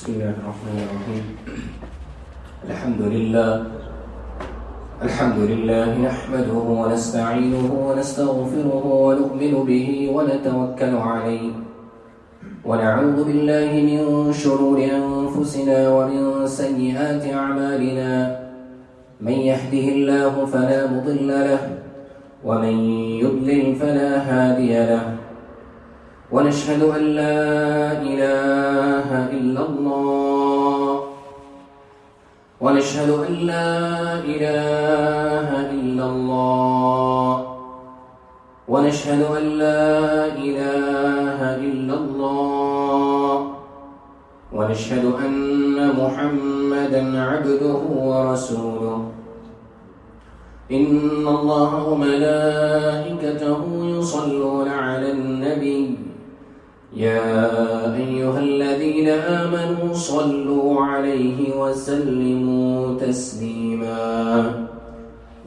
بسم الله الرحمن الرحيم الحمد لله نحمده ونستعينه ونستغفره ونؤمن به ونتوكل عليه ونعوذ بالله من شرور أنفسنا ومن سيئات أعمالنا من يهده الله فلا مضل له ومن يضلل فلا هادي له ونشهد أن لا إله إلا الله ونشهد أن لا إله إلا الله ونشهد أن لا إله إلا الله ونشهد أن محمدا عبده ورسوله إن الله وملائكته يصلون على النبي يا أيها الذين آمنوا صلوا عليه وسلموا تسليما.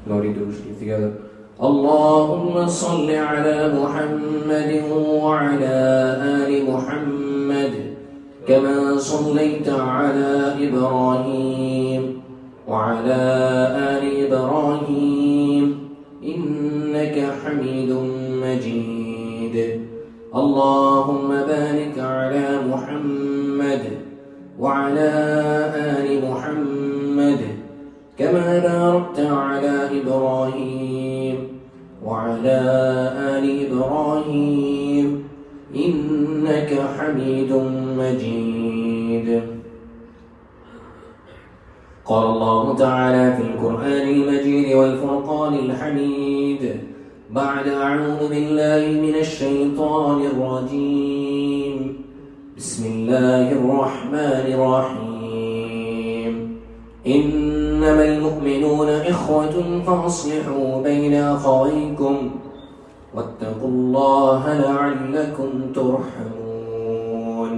Glory to God together. اللهم صل على محمد وعلى آل محمد كما صليت على إبراهيم وعلى آل إبراهيم إنك حميد مجيد. اللهم بارك على محمد وعلى آل محمد كما باركت على إبراهيم وعلى آل إبراهيم إنك حميد مجيد. قال الله تعالى في القرآن المجيد والفرقان الحميد بعد أعوذ بالله من الشيطان الرجيم بسم الله الرحمن الرحيم إنما المؤمنون إخوة فأصلحوا بين أخويكم واتقوا الله لعلكم ترحمون.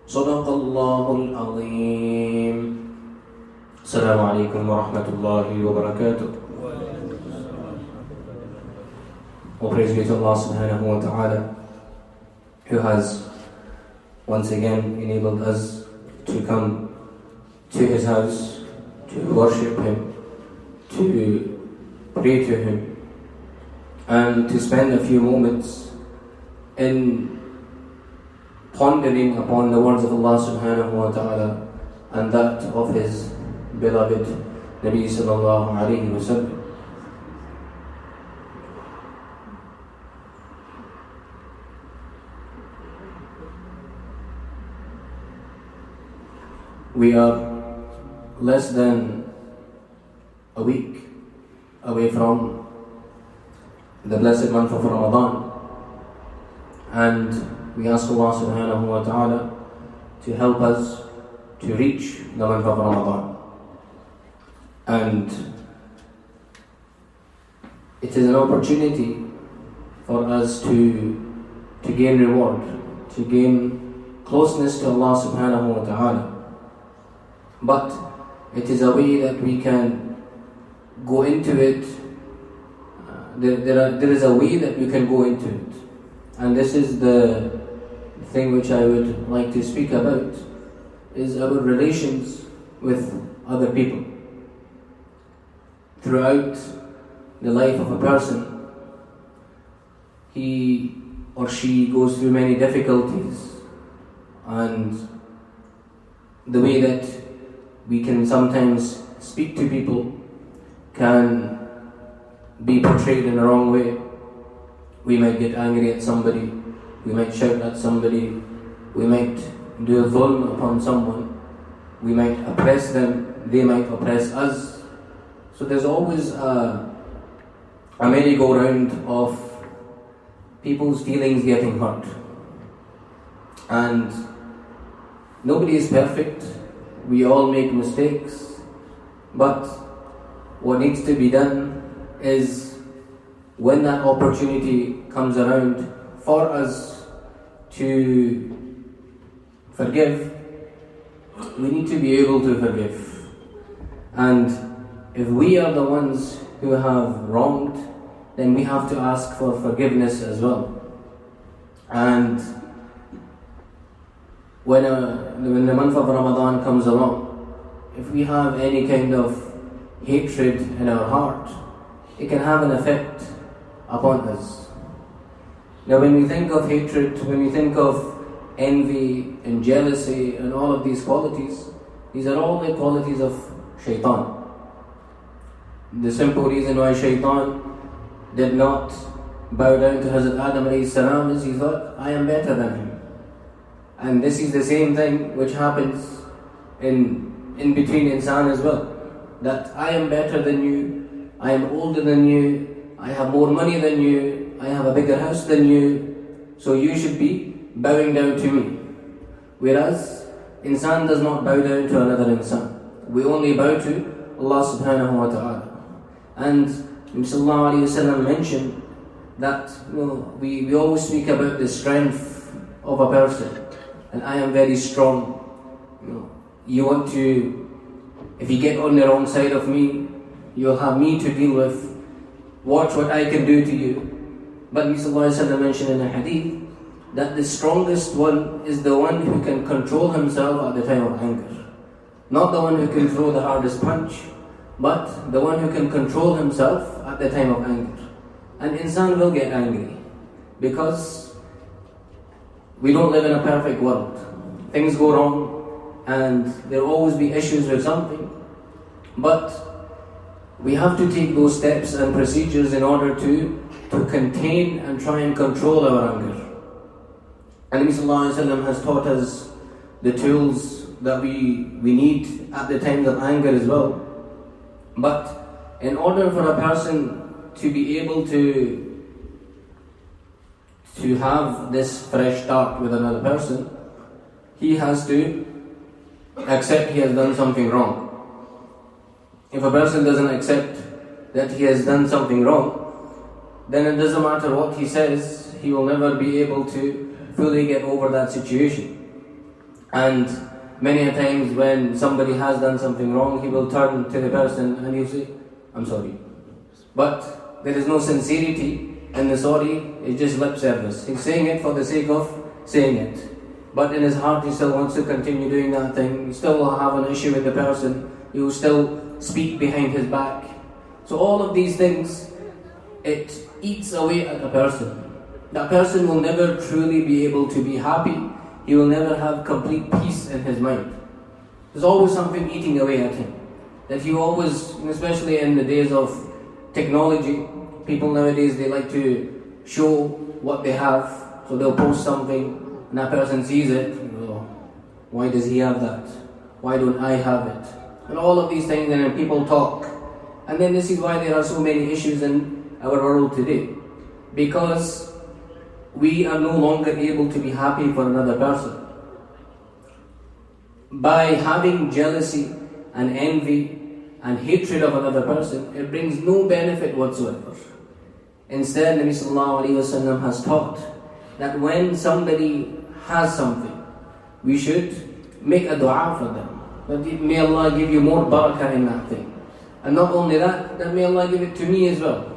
صدق الله العظيم. السلام عليكم ورحمة الله وبركاته. All praise be to Allah subhanahu wa ta'ala, who has once again enabled us to come to His house, to worship Him, to pray to Him, and to spend a few moments in pondering upon the words of Allah subhanahu wa ta'ala and that of His beloved Nabi sallallahu alayhi wa sallam. We are less than a week away from the blessed month of Ramadan, and we ask Allah subhanahu wa ta'ala to help us to reach the month of Ramadan. And it is an opportunity for us to gain reward, to gain closeness to Allah subhanahu wa ta'ala. But it is a way that we can go into it. There is a way that we can go into it. And this is the thing which I would like to speak about, is our relations with other people. Throughout the life of a person, he or she goes through many difficulties, and the way that we can sometimes speak to people can be portrayed in the wrong way. We might get angry at somebody, we might shout at somebody, we might do a dhulm upon someone, we might oppress them, they might oppress us. So there's always a merry-go-round of people's feelings getting hurt. And nobody is perfect. We all make mistakes, but what needs to be done is, when that opportunity comes around for us to forgive, we need to be able to forgive. And if we are the ones who have wronged, then we have to ask for forgiveness as well. And when the month of Ramadan comes along, if we have any kind of hatred in our heart, it can have an effect upon us. Now when we think of hatred, when we think of envy and jealousy and all of these qualities, these are all the qualities of shaitan. The simple reason why shaitan did not bow down to Hazrat Adam alayhi salam is he thought, I am better than him. And this is the same thing which happens in between insan as well. That I am better than you, I am older than you, I have more money than you, I have a bigger house than you, so you should be bowing down to me. Whereas insan does not bow down to another insan. We only bow to Allah subhanahu wa ta'ala. And Nabi sallallahu alayhi wa sallam mentioned that we always speak about the strength of a person. And I am very strong. You want to, if you get on the wrong side of me, you'll have me to deal with. Watch what I can do to you. But Nabi sallallahu alayhi wa sallam mentioned in a hadith that the strongest one is the one who can control himself at the time of anger. Not the one who can throw the hardest punch, but the one who can control himself at the time of anger. And insan will get angry because we don't live in a perfect world. Things go wrong and there will always be issues with something. But we have to take those steps and procedures in order to contain and try and control our anger. And Nabi sallallahu alayhi wa sallam has taught us the tools that we need at the times of anger as well. But in order for a person to be able to have this fresh start with another person, he has to accept he has done something wrong. If a person doesn't accept that he has done something wrong, then it doesn't matter what he says, he will never be able to fully get over that situation. And many a times when somebody has done something wrong, he will turn to the person and he'll say, I'm sorry. But there is no sincerity in the sorry, it's just lip service. He's saying it for the sake of saying it. But in his heart he still wants to continue doing that thing. He still will have an issue with the person. He will still speak behind his back. So all of these things, it eats away at a person. That person will never truly be able to be happy. He will never have complete peace in his mind. There's always something eating away at him. That he always, especially in the days of technology, people nowadays, they like to show what they have. So they'll post something and that person sees it. Why does he have that? Why don't I have it? And all of these things, and then people talk. And then this is why there are so many issues in our world today. Because we are no longer able to be happy for another person. By having jealousy and envy and hatred of another person, it brings no benefit whatsoever. Instead, Nabi sallallahu alayhi wa sallam has taught that when somebody has something, we should make a dua for them. That may Allah give you more barakah in that thing. And not only that, that may Allah give it to me as well.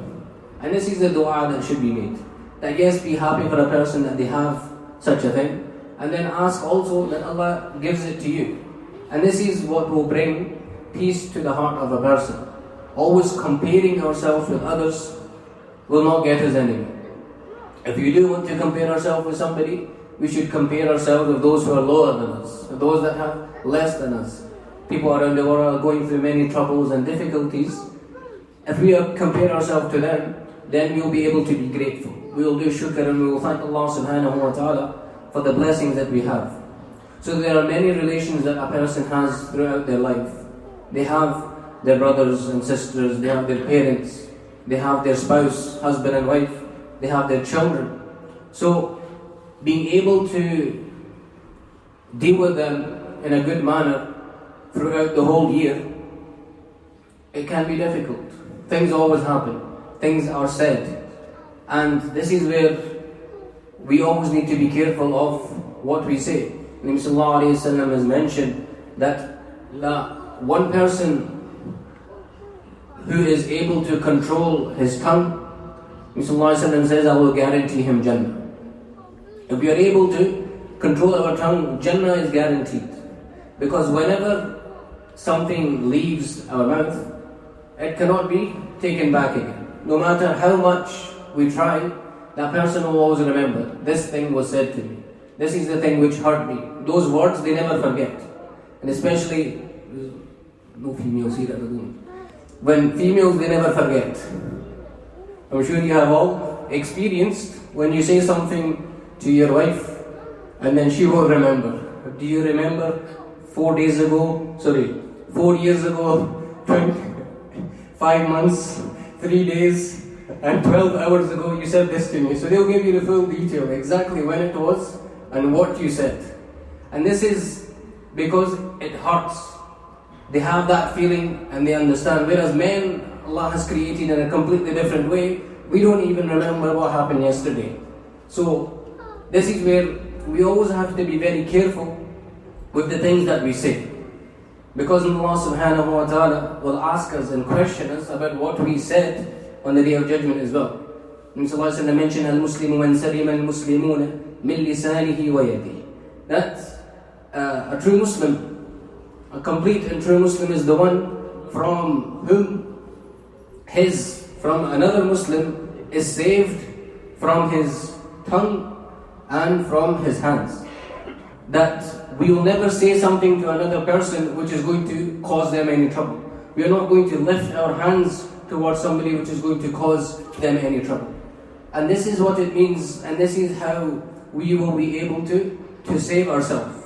And this is the dua that should be made. That yes, be happy for a person that they have such a thing. And then ask also that Allah gives it to you. And this is what will bring peace to the heart of a person. Always comparing ourselves with others will not get us anywhere. If you do want to compare ourselves with somebody, we should compare ourselves with those who are lower than us, with those that have less than us. People around the world are going through many troubles and difficulties. If we compare ourselves to them, then we will be able to be grateful. We will do shukr and we will thank Allah subhanahu wa ta'ala for the blessings that we have. So there are many relations that a person has throughout their life. They have their brothers and sisters, they have their parents, they have their spouse, husband and wife, they have their children. So being able to deal with them in a good manner throughout the whole year, it can be difficult. Things always happen. Things are said. And this is where we always need to be careful of what we say. Nabi sallallahu alayhi wa sallam has mentioned that one person who is able to control his tongue, Nabi sallallahu alayhi wa sallam says, I will guarantee him Jannah. If we are able to control our tongue, Jannah is guaranteed. Because whenever something leaves our mouth, it cannot be taken back again. No matter how much we try, that person will always remember, this thing was said to me. This is the thing which hurt me. Those words, they never forget. And especially, no females here at the moment. When females, they never forget. I'm sure you have all experienced when you say something to your wife and then she will remember. Do you remember 4 years ago, 5 months, 3 days and 12 hours ago you said this to me. So they'll give you the full detail, exactly when it was and what you said. And this is because it hurts. They have that feeling and they understand. Whereas men, Allah has created in a completely different way. We don't even remember what happened yesterday. So this is where we always have to be very careful with the things that we say. Because Allah subhanahu wa ta'ala will ask us and question us about what we said on the Day of Judgment as well. Nabi sallallahu alayhi wa sallam mentioned, Al-Muslimu man salima al-Muslimuna min lisanihi wa yadihi. That a true Muslim, a complete and true Muslim is the one from whom from another Muslim is saved from his tongue and from his hands. That we will never say something to another person which is going to cause them any trouble. We are not going to lift our hands towards somebody which is going to cause them any trouble. And this is what it means, and this is how we will be able to save ourselves.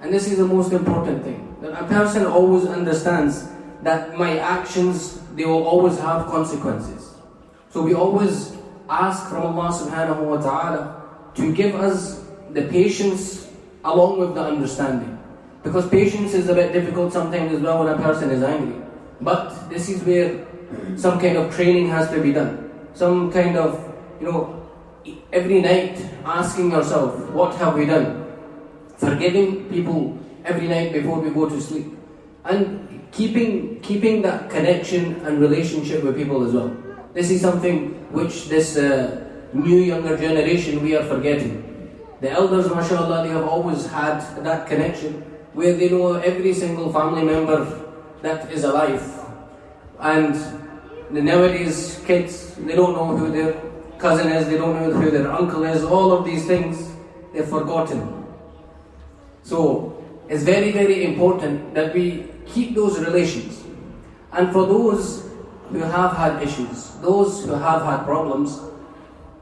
And this is the most important thing. That a person always understands that my actions, they will always have consequences. So we always ask from Allah subhanahu wa ta'ala to give us the patience along with the understanding. Because patience is a bit difficult sometimes as well when a person is angry. But this is where some kind of training has to be done. Some kind of, every night asking yourself, what have we done? Forgiving people every night before we go to sleep. And keeping that connection and relationship with people as well. This is something which this new younger generation, we are forgetting. The elders, mashallah, they have always had that connection where they know every single family member that is alive. And the nowadays kids, they don't know who their cousin is, they don't know who their uncle is, all of these things, they're forgotten. So it's very, very important that we keep those relations. And for those who have had issues, those who have had problems,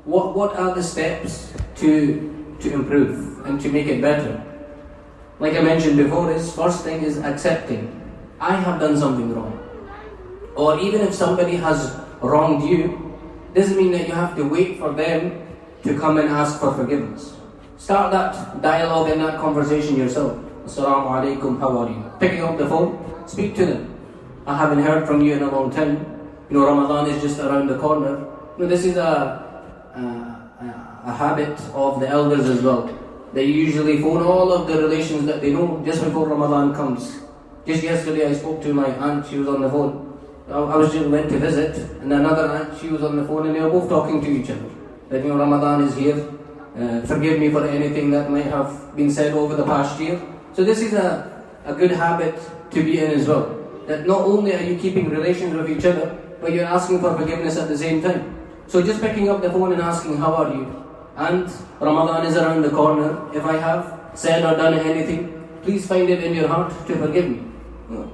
what are the steps to improve and to make it better? Like I mentioned before, first thing is accepting. I have done something wrong. Or even if somebody has wronged you, doesn't mean that you have to wait for them to come and ask for forgiveness. Start that dialogue and that conversation yourself. Assalamu alaikum, how are you? Picking up the phone, speak to them. I haven't heard from you in a long time. Ramadan is just around the corner. This is a habit of the elders as well. They usually phone all of the relations that they know just before Ramadan comes. Just yesterday I spoke to my aunt, she was on the phone. I went to visit, and another aunt, she was on the phone, and they were both talking to each other. That Ramadan is here, forgive me for anything that might have been said over the past year. So this is a good habit to be in as well. That not only are you keeping relations with each other, but you're asking for forgiveness at the same time. So just picking up the phone and asking, how are you? And Ramadan is around the corner. If I have said or done anything, please find it in your heart to forgive me.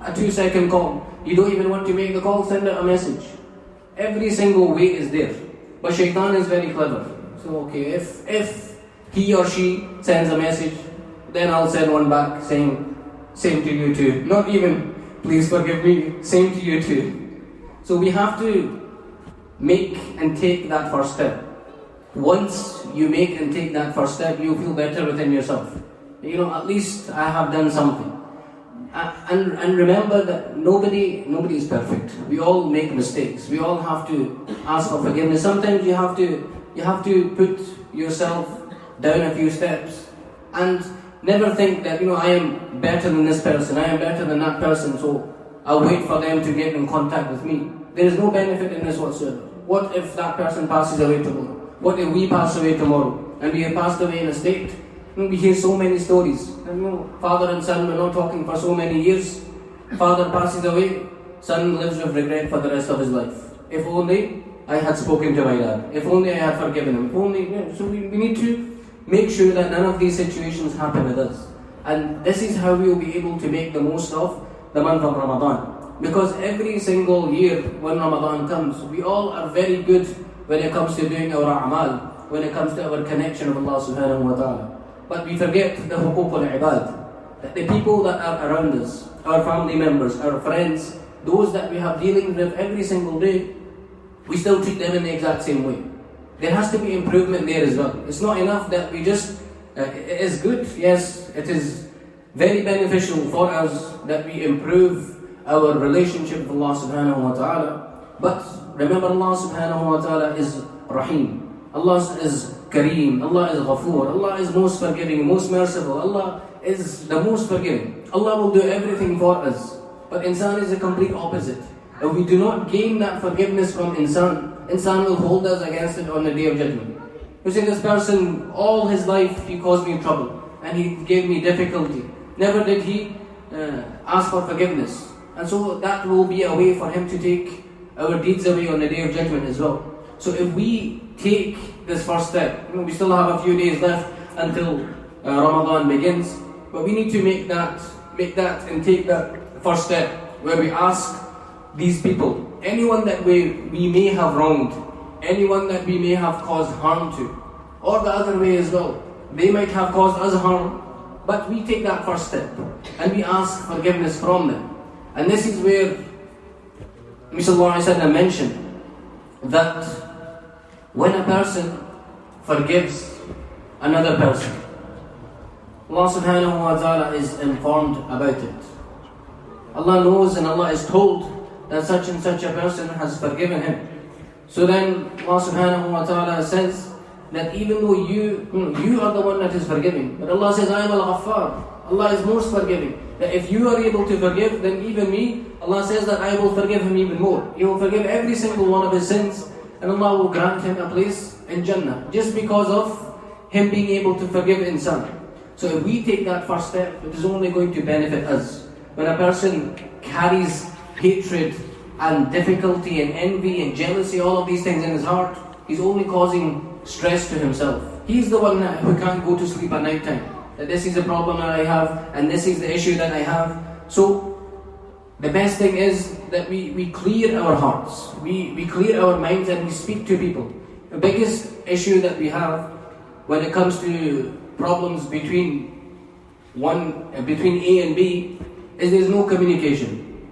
A 2-second call. You don't even want to make the call, send out a message. Every single way is there. But shaitan is very clever. So if he or she sends a message, then I'll send one back saying, same to you too. Not even, please forgive me, same to you too. So we have to make and take that first step. Once you make and take that first step, you feel better within yourself. At least I have done something. And remember that nobody is perfect. We all make mistakes. We all have to ask for forgiveness. Sometimes you have to put yourself down a few steps and never think that I am better than this person, I am better than that person, so I'll wait for them to get in contact with me. There is no benefit in this whatsoever. What if that person passes away tomorrow? What if we pass away tomorrow? And we have passed away in a state We hear so many stories. Father and son were not talking for so many years. Father passes away, son lives with regret for the rest of his life. If only I had spoken to my dad. If only I had forgiven him. If only. So we need to make sure that none of these situations happen with us. And this is how we will be able to make the most of the month of Ramadan. Because every single year when Ramadan comes, we all are very good when it comes to doing our a'mal, when it comes to our connection with Allah subhanahu wa ta'ala. But we forget the huquq al-ibad, that the people that are around us, our family members, our friends, those that we have dealing with every single day, we still treat them in the exact same way. There has to be improvement there as well. It's not enough that we just, it is good, yes, it is very beneficial for us that we improve our relationship with Allah subhanahu wa ta'ala. But remember, Allah subhanahu wa ta'ala is Rahim. Allah is Kareem. Allah is Ghafoor. Allah is most forgiving, most merciful. Allah is the most forgiving. Allah will do everything for us. But insan is the complete opposite. If we do not gain that forgiveness from insan will hold us against it on the day of judgment. You see, this person, all his life, he caused me trouble and he gave me difficulty. Never did he ask for forgiveness. And so that will be a way for him to take our deeds away on the day of judgment as well. So if we take this first step, we still have a few days left until Ramadan begins, but we need to make that and take that first step where we ask these people, anyone that we may have wronged, anyone that we may have caused harm to, or the other way as well, they might have caused us harm, but we take that first step and we ask forgiveness from them. And this is where Mr. mentioned that when a person forgives another person, Allah subhanahu wa ta'ala is informed about it. Allah knows and Allah is told that such and such a person has forgiven him. So then Allah subhanahu wa ta'ala says that even though you are the one that is forgiving, but Allah says, I am al-Ghaffar. Allah is most forgiving. That if you are able to forgive, then even me, Allah says that I will forgive him even more. He will forgive every single one of his sins, and Allah will grant him a place in Jannah, just because of him being able to forgive insan. So if we take that first step, it is only going to benefit us. When a person carries hatred and difficulty and envy and jealousy, all of these things in his heart, he's only causing stress to himself. He's the one who can't go to sleep at night time. That this is the problem that I have, and this is the issue that I have. So the best thing is that we clear our hearts, we clear our minds, and we speak to people. The biggest issue that we have when it comes to problems between A and B is there's no communication.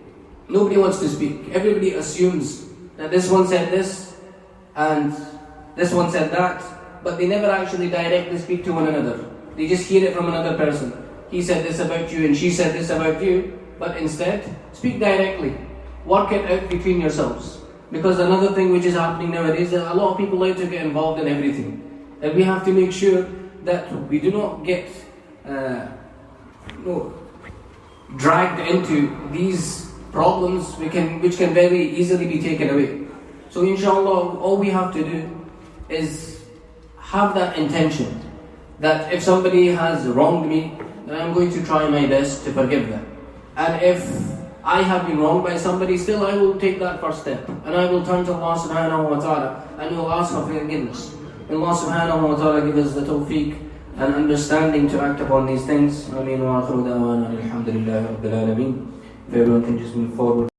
Nobody wants to speak. Everybody assumes that this one said this and this one said that, but they never actually directly speak to one another. They just hear it from another person. He said this about you and she said this about you, but instead, speak directly. Work it out between yourselves. Because another thing which is happening nowadays is a lot of people like to get involved in everything. And we have to make sure that we do not get dragged into these problems which can very easily be taken away. So inshallah, all we have to do is have that intention that if somebody has wronged me, then I'm going to try my best to forgive them. And if I have been wronged by somebody, still I will take that first step. And I will turn to Allah subhanahu wa ta'ala and will ask for forgiveness. May Allah subhanahu wa ta'ala give us the tawfiq and understanding to act upon these things. Ameen wa akhiru da'wana alhamdulillahi rabbil alameen. If everyone can just move forward.